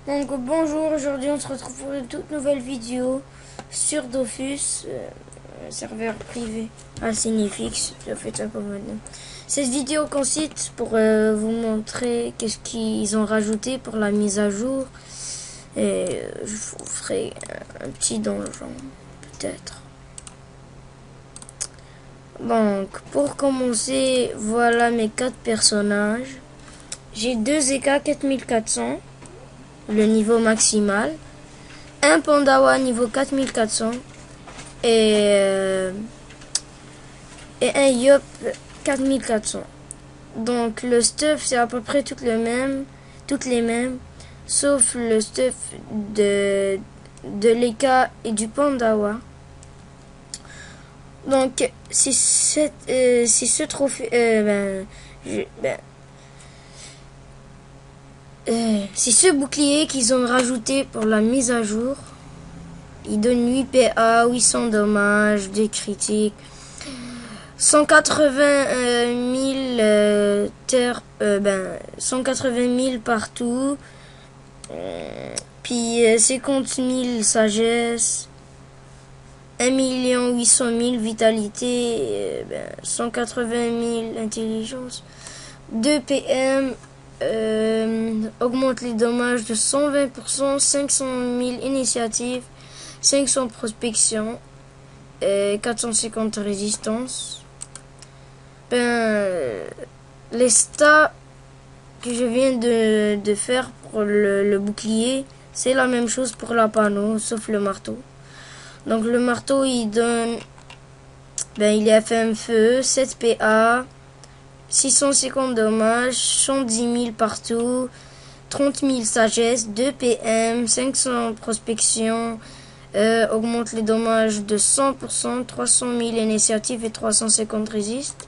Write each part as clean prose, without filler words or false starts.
Donc bonjour, aujourd'hui on se retrouve pour une toute nouvelle vidéo sur Dofus, un serveur privé à Cinéfix. Je fais ça pour maintenant. Cette vidéo consiste pour vous montrer qu'est-ce qu'ils ont rajouté pour la mise à jour. Et je vous ferai un petit donjon, peut-être. Donc pour commencer, voilà mes 4 personnages. J'ai 2 EK 4400. Le niveau maximal, un Pandawa niveau 4400 et un Yop 4400. Donc le stuff c'est à peu près toutes les mêmes, sauf le stuff de l'Eka et du Pandawa. Donc c'est ce trophée, c'est ce bouclier qu'ils ont rajouté pour la mise à jour. Il donne 8 PA, 800 dommages, 2 critiques, 180 000 partout, puis 50 000 sagesse, 1 800 000 vitalité, 180 000 intelligence, 2 PM, augmente les dommages de 120%, 500 000 initiatives, 500 prospection, 450 résistance. Les stats que je viens de faire pour le bouclier, c'est la même chose pour la panneau, sauf le marteau. Donc le marteau, il donne, il est FM feu, 7 PA, 650 dommages, 110 000 partout, 30 000 sagesse, 2 PM, 500 prospection, augmente les dommages de 100%, 300 000 initiatives et 350 résistes.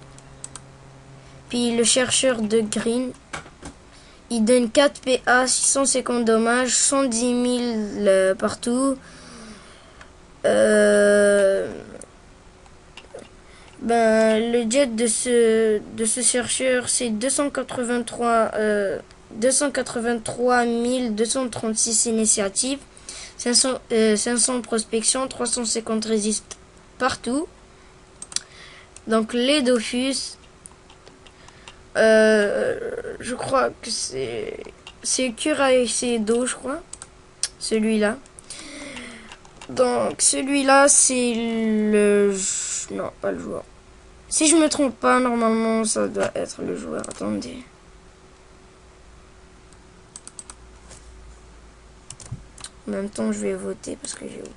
Puis le chercheur de green, il donne 4 PA, 650 dommages, 110 000 partout. Le jet de ce chercheur, c'est 283 236 initiatives, 500 prospections, 350 résistes partout. Donc les Dofus, je crois que c'est Curaïsé d'eau, je crois, celui-là. Donc celui-là c'est non, pas le joueur. Si je me trompe pas, normalement ça doit être le joueur. Attendez. En même temps, je vais voter parce que j'ai oublié.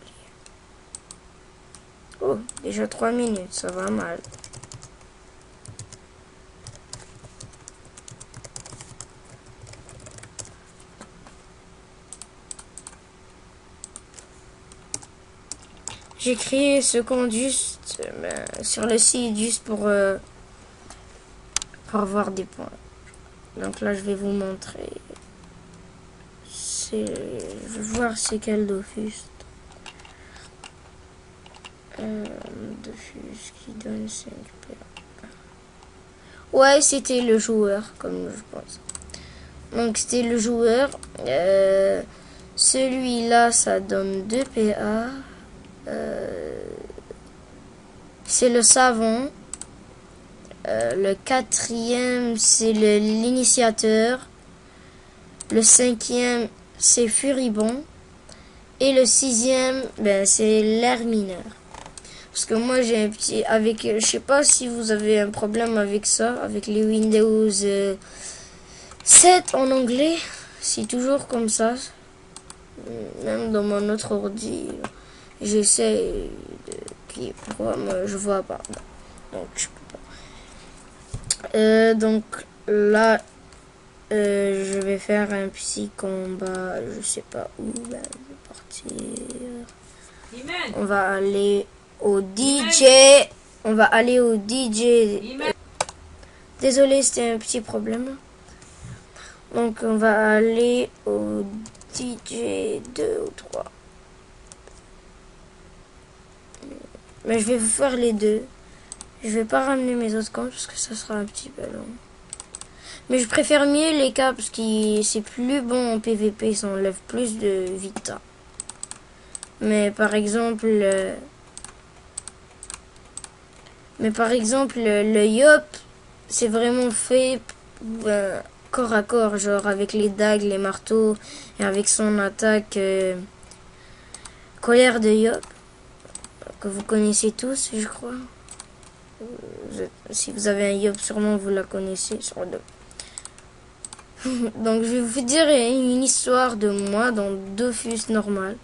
Oh, déjà 3 minutes, ça va mal. J'ai créé ce compte juste sur le site juste pour avoir des points. Donc là, je vais vous montrer. Je vais voir c'est quel Dofus. Dofus qui donne 5 PA. Ouais, c'était le joueur, comme je pense. Donc c'était le joueur. Celui-là, ça donne 2 PA. C'est le savon. Le 4e, c'est l'initiateur. Le 5e, c'est furibond. Et le 6e, c'est l'air mineur. Parce que moi, j'ai un petit... je sais pas si vous avez un problème avec ça, avec les Windows 7 en anglais. C'est toujours comme ça. Même dans mon autre ordi, j'essaie de cliquer. Pourquoi moi, je vois pas. Donc, je peux pas. Donc, là, je vais faire un petit combat. Je sais pas où. Je vais partir. On va aller au DJ. On va aller au DJ. Désolé, c'était un petit problème. Donc, on va aller au DJ 2 ou 3. Mais je vais vous faire les deux. Je vais pas ramener mes autres comptes parce que ça sera un petit peu long. Mais je préfère mieux les cas parce que c'est plus bon en PVP, ça enlève plus de vita. Mais par exemple, le Yop, c'est vraiment fait corps à corps, genre avec les dagues, les marteaux et avec son attaque colère de Yop, que vous connaissez tous, je crois. Si vous avez un Yop, sûrement vous la connaissez. Donc je vais vous dire une histoire de moi dans Dofus normal.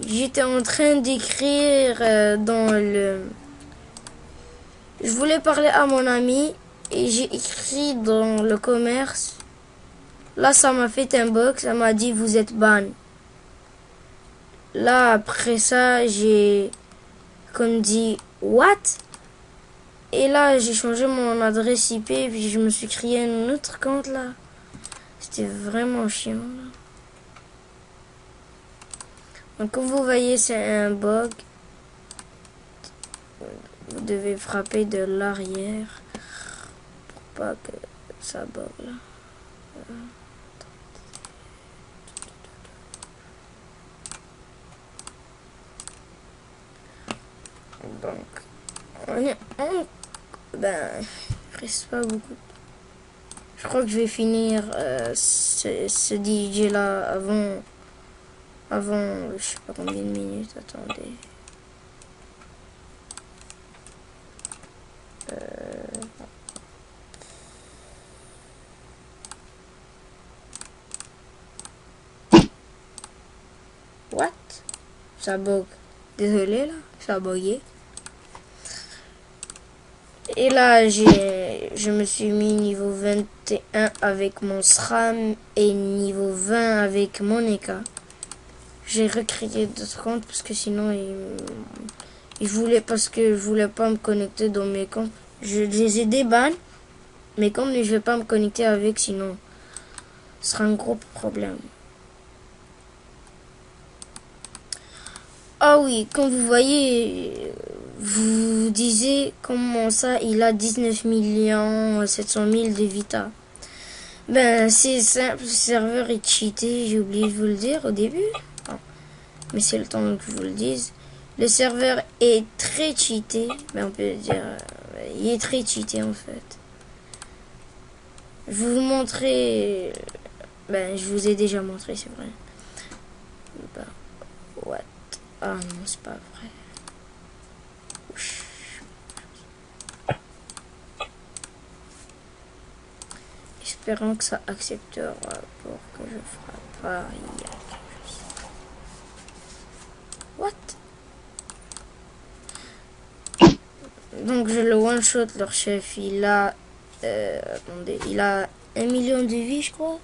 J'étais en train d'écrire dans le... Je voulais parler à mon ami et j'ai écrit dans le commerce. Là, ça m'a fait un bug, ça m'a dit vous êtes ban. Là, après ça, j'ai comme dit what? Et là, j'ai changé mon adresse IP puis je me suis créé un autre compte là. C'était vraiment chiant là. Donc comme vous voyez, c'est un bug. Vous devez frapper de l'arrière pour pas que ça bug là. Donc, ben, il reste pas beaucoup. Je crois que je vais finir ce DJ là avant, je sais pas combien de minutes. Attendez. What? Ça bug. Désolé là, ça a bugué. Et là, je me suis mis niveau 21 avec mon SRAM et niveau 20 avec mon EK. J'ai recréé d'autres comptes parce que sinon il voulait, parce que je voulais pas me connecter dans mes comptes. Je les ai déban, mais comme je vais pas me connecter avec, sinon ce sera un gros problème. Ah oui, comme vous voyez, vous disiez comment ça il a 19 700 000 de vita. Ben c'est simple, le serveur est cheaté, j'ai oublié de vous le dire au début. Non. Mais c'est le temps que je vous le dise. Le serveur est très cheaté, ben on peut dire, il est très cheaté en fait. Je vais vous montrer, ben je vous ai déjà montré, c'est vrai. Ben, what? Ah non, c'est pas vrai. Espérons que ça acceptera pour que je frappe. Ah, il y a quelque chose. What? Donc je le one shot leur chef. Il a attendez, il a 1 million de vies, je crois.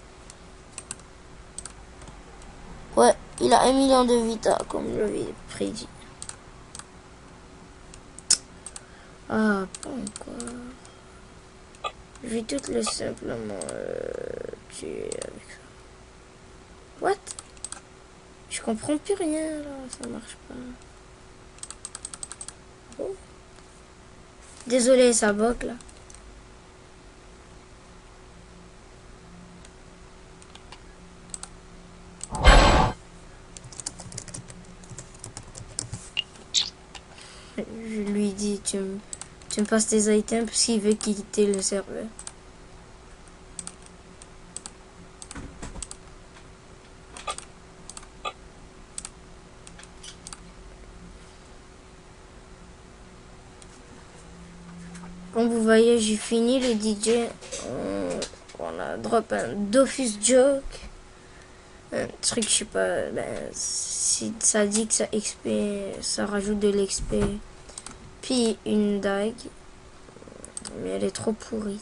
Ouais, il a 1 million de vita, comme je l'avais prédit. Ah, pas encore. Je vais tout le simplement tuer avec ça. What? Je comprends plus rien là, ça marche pas. Oh. Désolé, ça bug là. Je lui dis, tu me passes tes items parce qu'il veut quitter le serveur. Comme vous voyez, j'ai fini le DJ. On a drop un Dofus Joke. Un truc, je sais pas. Ben, si ça dit que ça XP, ça rajoute de l'XP. Puis une dague. Mais elle est trop pourrie.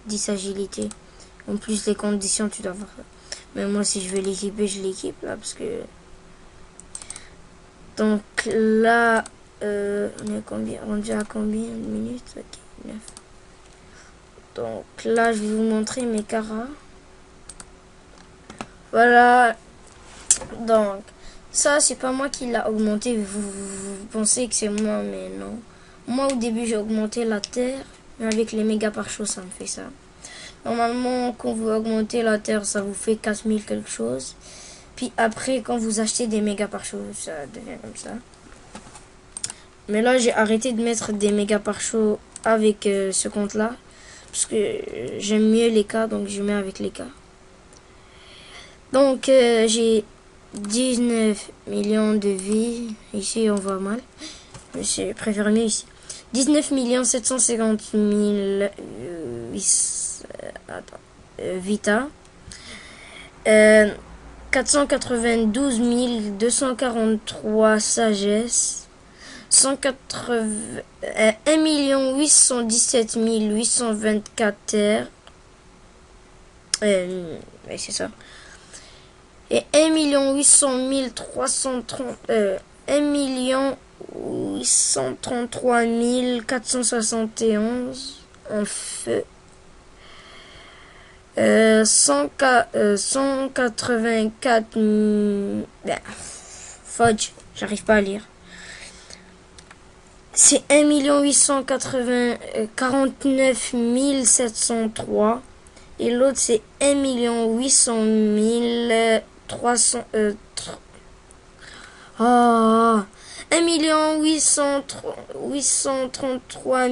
10 agilité. En plus, les conditions, tu dois voir ça. Mais moi, si je veux l'équiper, je l'équipe là. Parce que. Donc là, on est combien? On est à combien de minutes? Ok, 9. Donc là, je vais vous montrer mes caras. Voilà. Donc, ça, c'est pas moi qui l'a augmenté. Vous pensez que c'est moi, mais non. Moi, au début, j'ai augmenté la terre. Avec les méga par chaud, ça me fait ça. Normalement, quand vous augmentez la terre, ça vous fait 4000 quelque chose. Puis après, quand vous achetez des méga par chaud, ça devient comme ça. Mais là, j'ai arrêté de mettre des méga par chaud avec ce compte-là. Parce que j'aime mieux les cas, donc je mets avec les cas. Donc, j'ai 19 millions de vies. Ici, on voit mal. Mais je préfère mieux ici. 19 750 000 Vita. 492 243 sagesse. 1 817 824 terres. C'est ça. Et 1 800 330. 1 833 471 en feu. 184 fudge, j'arrive pas à lire. C'est 1 849 703 et l'autre c'est 1 800 300 1 833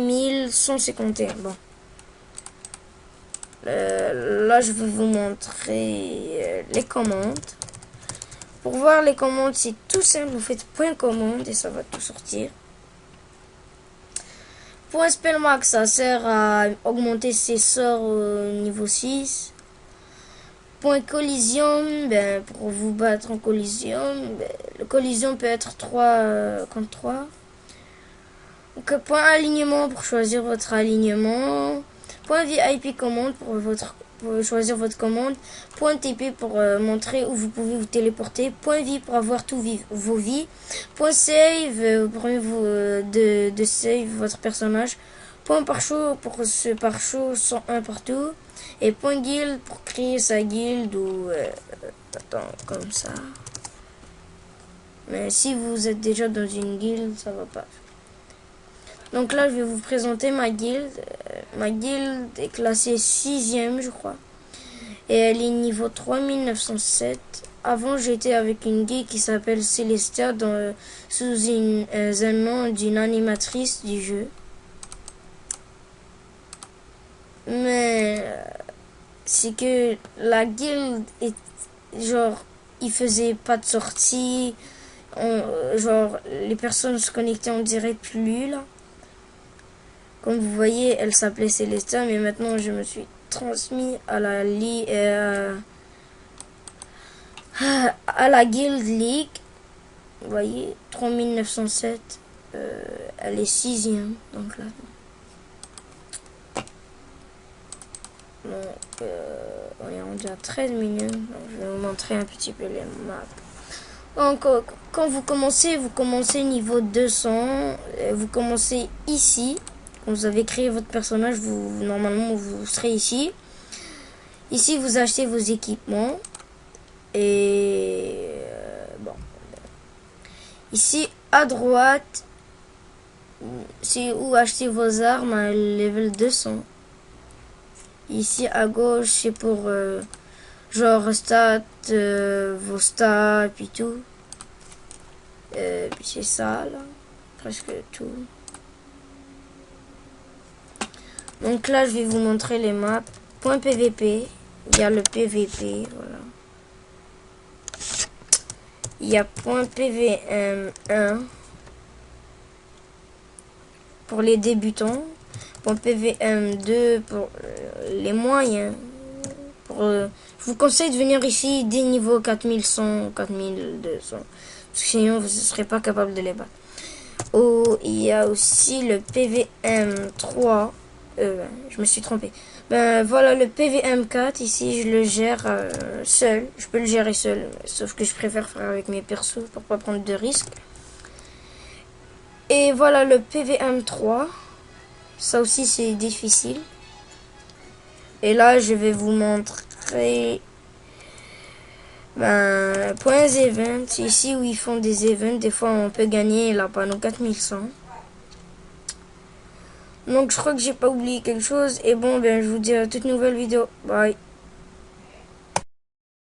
151. Bon. Là, je vais vous montrer les commandes. Pour voir les commandes, c'est tout simple. Vous faites point commande et ça va tout sortir. Point spellmax, ça sert à augmenter ses sorts au niveau 6. Point collision, pour vous battre en collision, le collision peut être 3 contre 3. Donc, point alignement pour choisir votre alignement. Point VIP commande pour choisir votre commande. Point TP pour montrer où vous pouvez vous téléporter. Point vie pour avoir tous vos vies. Point save pour de save votre personnage. Point pare-chaud pour ce pare-chaud 101 partout. Et point guild pour créer sa guilde ou comme ça. Mais si vous êtes déjà dans une guilde, ça va pas. Donc là, je vais vous présenter ma guilde. Ma guilde est classée 6e, je crois. Et elle est niveau 3907. Avant, j'étais avec une guilde qui s'appelle Celestia, sous un nom d'une animatrice du jeu. Mais c'est que la guilde est genre, il faisait pas de sortie. Genre, les personnes se connectaient en direct plus là. Comme vous voyez, elle s'appelait Célestia, mais maintenant je me suis transmis à la Guild League. Vous voyez, 3907. Elle est 6e, donc là. Donc, on est rendu à 13 minutes. Donc, je vais vous montrer un petit peu les maps. Donc, quand vous commencez niveau 200. Vous commencez ici. Quand vous avez créé votre personnage, normalement, vous serez ici. Ici, vous achetez vos équipements. Et bon. Ici, à droite, c'est où acheter vos armes à level 200. Ici, à gauche, c'est pour genre stats, vos stats, puis tout. Puis c'est ça, là. Presque tout. Donc là, je vais vous montrer les maps. Point PVP. Il y a le PVP, voilà. Il y a point PVM1 pour les débutants. Point PVM2 pour les moyens. Je vous conseille de venir ici dès niveau 4100, 4200. Parce que sinon, vous ne serez pas capable de les battre. Oh, il y a aussi le PVM3. Je me suis trompé. Voilà le PVM4. Ici, je le gère seul. Je peux le gérer seul. Sauf que je préfère faire avec mes persos pour pas prendre de risques. Et voilà le PVM3. Ça aussi, c'est difficile. Et là, je vais vous montrer points events. Ici où ils font des events. Des fois, on peut gagner la panneau 4100. Donc je crois que j'ai pas oublié quelque chose. Et bon, ben je vous dis à toute nouvelle vidéo. Bye.